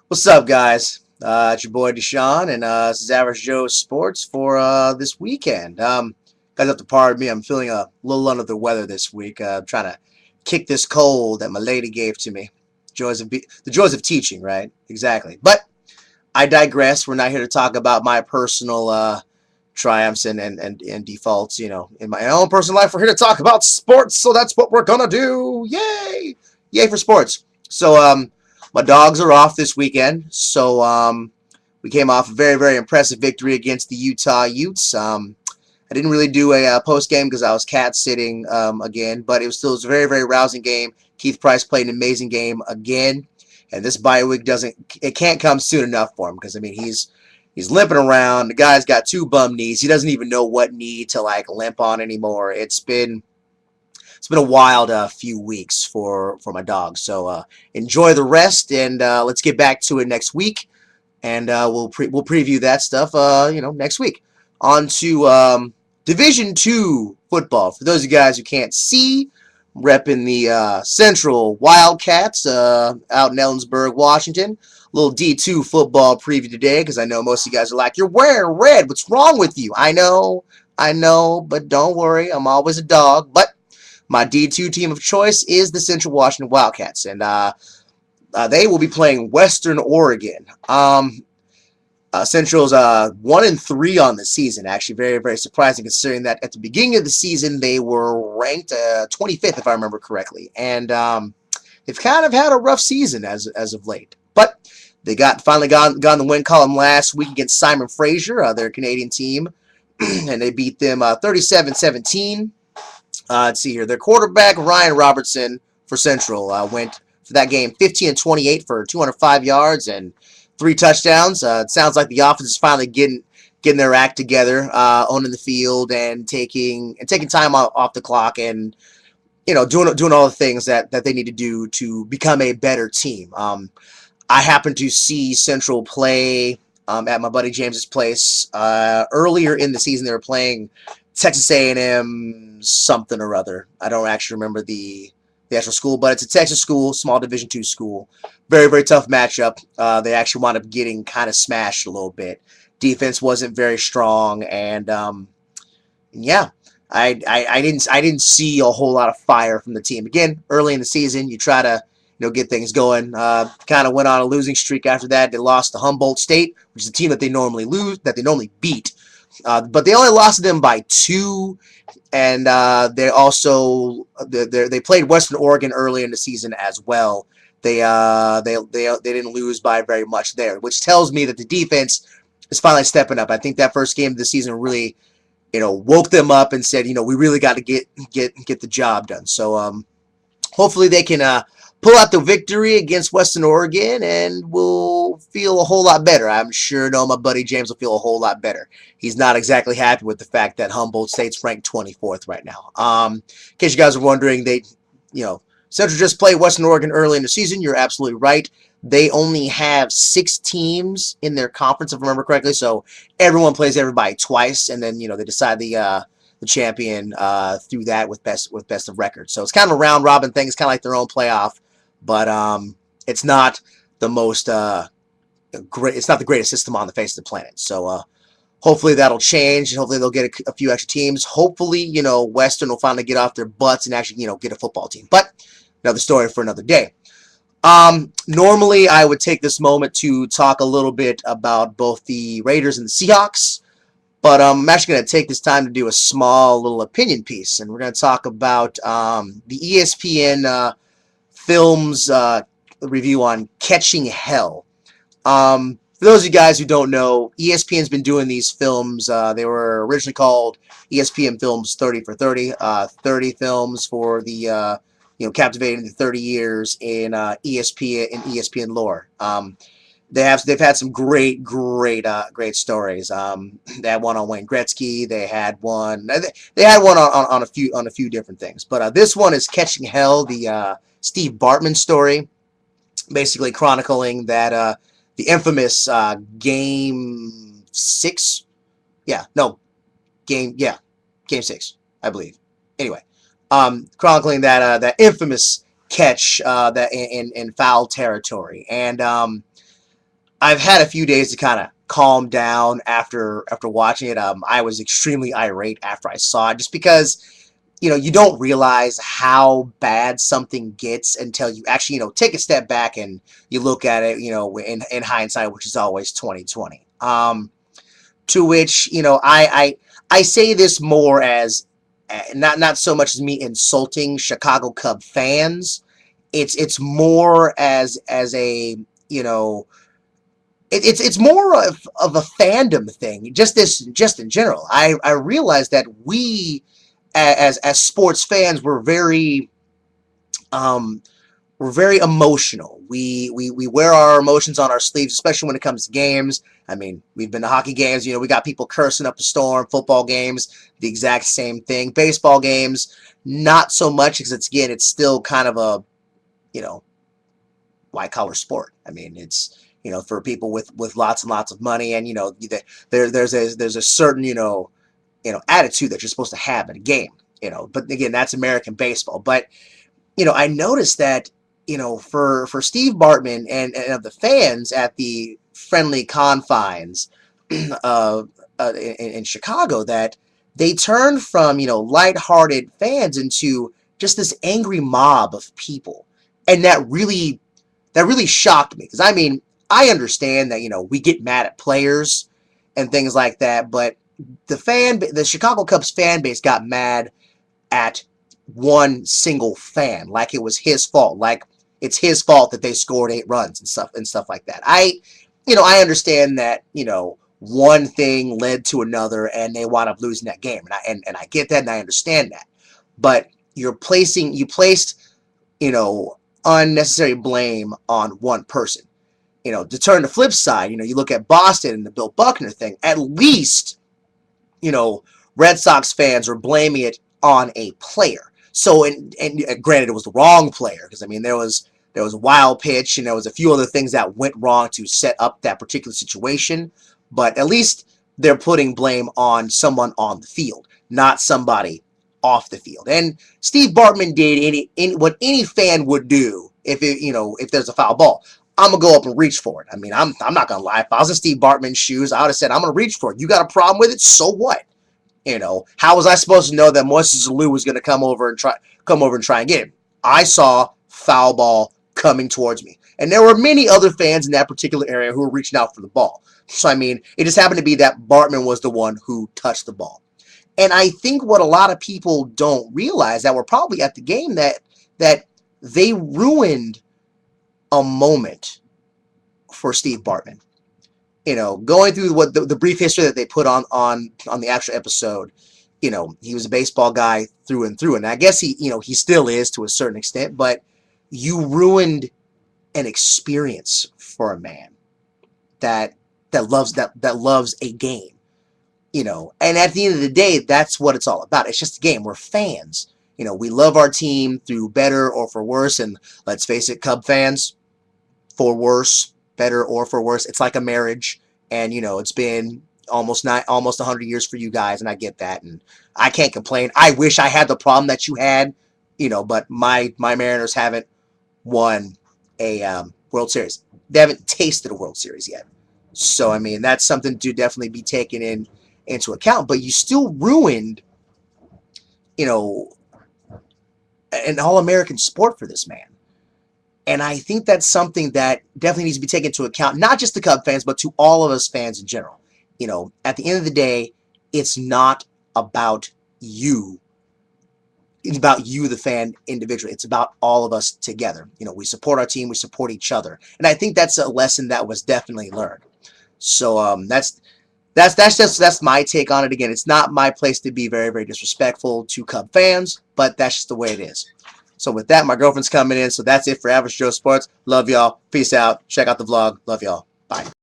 What's up, guys? It's your boy DeeDeeJuan, and this is Average Joe Sports for this weekend. Guys, have to pardon me. I'm feeling a little under the weather this week. I'm trying to kick this cold that my lady gave to me. The joys of teaching, right? Exactly. But I digress. We're not here to talk about my personal triumphs and defaults. In my own personal life, we're here to talk about sports. So that's what we're gonna do. Yay! Yay for sports. So my dogs are off this weekend. So we came off a very very impressive victory against the Utah Utes. I didn't really do a post game because I was cat sitting again, but it was a very very rousing game. Keith Price played an amazing game again. And this bye week can't come soon enough for him because I mean he's limping around. The guy's got two bum knees. He doesn't even know what knee to like limp on anymore. It's been a wild few weeks for my dog. So enjoy the rest and let's get back to it next week. And we'll preview that stuff next week. On to Division II football. For those of you guys who can't see, repping the Central Wildcats out in Ellensburg, Washington. A little D2 football preview today because I know most of you guys are like, you're wearing red. What's wrong with you? I know, but don't worry. I'm always a dog. But my D2 team of choice is the Central Washington Wildcats, and they will be playing Western Oregon. Central's 1-3 on the season. Actually, very very surprising considering that at the beginning of the season they were ranked 25th, if I remember correctly, and they've kind of had a rough season as of late. But they finally got the win column last week against Simon Fraser, their Canadian team, and they beat them 37-17. Let's see here. Their quarterback, Ryan Robertson, for Central, went for that game 15-28 for 205 yards and 3 touchdowns. It sounds like the offense is finally getting their act together, owning the field and taking time off the clock and doing all the things that they need to do to become a better team. I happened to see Central play at my buddy James's place earlier in the season. They were playing Texas A&M something or other. I don't actually remember the actual school, but it's a Texas school, small Division II school. Very, very tough matchup. They actually wound up getting kind of smashed a little bit. Defense wasn't very strong, and yeah, I didn't see a whole lot of fire from the team. Again, early in the season, you try to get things going. Kind of went on a losing streak after that. They lost to Humboldt State, which is a team that they normally beat. But they only lost to them by 2, and they also they played Western Oregon early in the season as well. They didn't lose by very much there, which tells me that the defense is finally stepping up. I think that first game of the season really woke them up and said we really got to get the job done. So hopefully they can pull out the victory against Western Oregon, and we'll feel a whole lot better. I'm sure my buddy James will feel a whole lot better. He's not exactly happy with the fact that Humboldt State's ranked 24th right now. In case you guys are wondering, Central just played Western Oregon early in the season. You're absolutely right. They only have 6 teams in their conference, if I remember correctly, so everyone plays everybody twice, and then they decide the champion through that with best of record. So it's kind of a round robin thing. It's kind of like their own playoff. But it's not the most great. It's not the greatest system on the face of the planet. So hopefully that'll change. Hopefully they'll get a few extra teams. Hopefully Western will finally get off their butts and actually get a football team. But another story for another day. Normally I would take this moment to talk a little bit about both the Raiders and the Seahawks. But I'm actually going to take this time to do a small little opinion piece, and we're going to talk about the ESPN films review on Catching Hell. For those of you guys who don't know, ESPN's been doing these films. They were originally called ESPN Films 30 for 30. 30 films for the captivating the 30 years in ESPN lore. They've had some great stories. They had one on Wayne Gretzky. They had one on a few different things. But this one is Catching Hell, the Steve Bartman story, basically chronicling that the infamous Game 6. Game 6, I believe. Anyway, chronicling that infamous catch that in foul territory, and I've had a few days to kind of calm down after watching it. I was extremely irate after I saw it, just because you don't realize how bad something gets until you actually take a step back and you look at it in hindsight, which is always 2020. To which I say this more as not so much as me insulting Chicago Cub fans. It's more as a it's more of a fandom thing. Just in general. I realize that we as sports fans we're very emotional. We wear our emotions on our sleeves, especially when it comes to games. I mean, we've been to hockey games. We got people cursing up a storm. Football games, the exact same thing. Baseball games, not so much, because it's still kind of a white collar sport. I mean, it's for people with lots and lots of money, and there's a certain attitude that you're supposed to have in a game. But again, that's American baseball. But I noticed that for Steve Bartman and of the fans at the friendly confines in Chicago, that they turned from lighthearted fans into just this angry mob of people, and that really shocked me, because I mean, I understand that we get mad at players and things like that, but the Chicago Cubs fan base got mad at one single fan, like it was his fault, like it's his fault that they scored 8 runs and stuff like that. I understand that one thing led to another and they wound up losing that game, and I get that and I understand that, but you placed unnecessary blame on one person. To turn the flip side, you look at Boston and the Bill Buckner thing. At least Red Sox fans are blaming it on a player. So, and granted, it was the wrong player, because I mean there was a wild pitch, and there was a few other things that went wrong to set up that particular situation. But at least they're putting blame on someone on the field, not somebody off the field. And Steve Bartman did what any fan would do if there's a foul ball. I'm gonna go up and reach for it. I mean, I'm not gonna lie. If I was in Steve Bartman's shoes, I would have said, I'm gonna reach for it. You got a problem with it? So what? How was I supposed to know that Moises Alou was going to come over and try and get him? I saw foul ball coming towards me, and there were many other fans in that particular area who were reaching out for the ball. So I mean, it just happened to be that Bartman was the one who touched the ball. And I think what a lot of people don't realize, that were probably at the game, that they ruined a moment for Steve Bartman. Going through what the brief history that they put on the actual episode, he was a baseball guy through and through, and I guess he still is to a certain extent, but you ruined an experience for a man that loves a game, and at the end of the day, that's what it's all about. It's just a game. We're fans. We love our team through better or for worse, and let's face it, Cub fans, for worse, better or for worse, it's like a marriage, and it's been almost 100 years for you guys, and I get that, and I can't complain. I wish I had the problem that you had, but my Mariners haven't won a World Series. They haven't tasted a World Series yet. So I mean, that's something to definitely be taken into account. But you still ruined, an all-American sport for this man. And I think that's something that definitely needs to be taken into account, not just the Cub fans, but to all of us fans in general. At the end of the day, it's not about you. It's about you, the fan, individually. It's about all of us together. We support our team. We support each other. And I think that's a lesson that was definitely learned. So that's my take on it. Again, it's not my place to be very, very disrespectful to Cub fans, but that's just the way it is. So with that, my girlfriend's coming in. So that's it for Average Joe Sports. Love y'all. Peace out. Check out the vlog. Love y'all. Bye.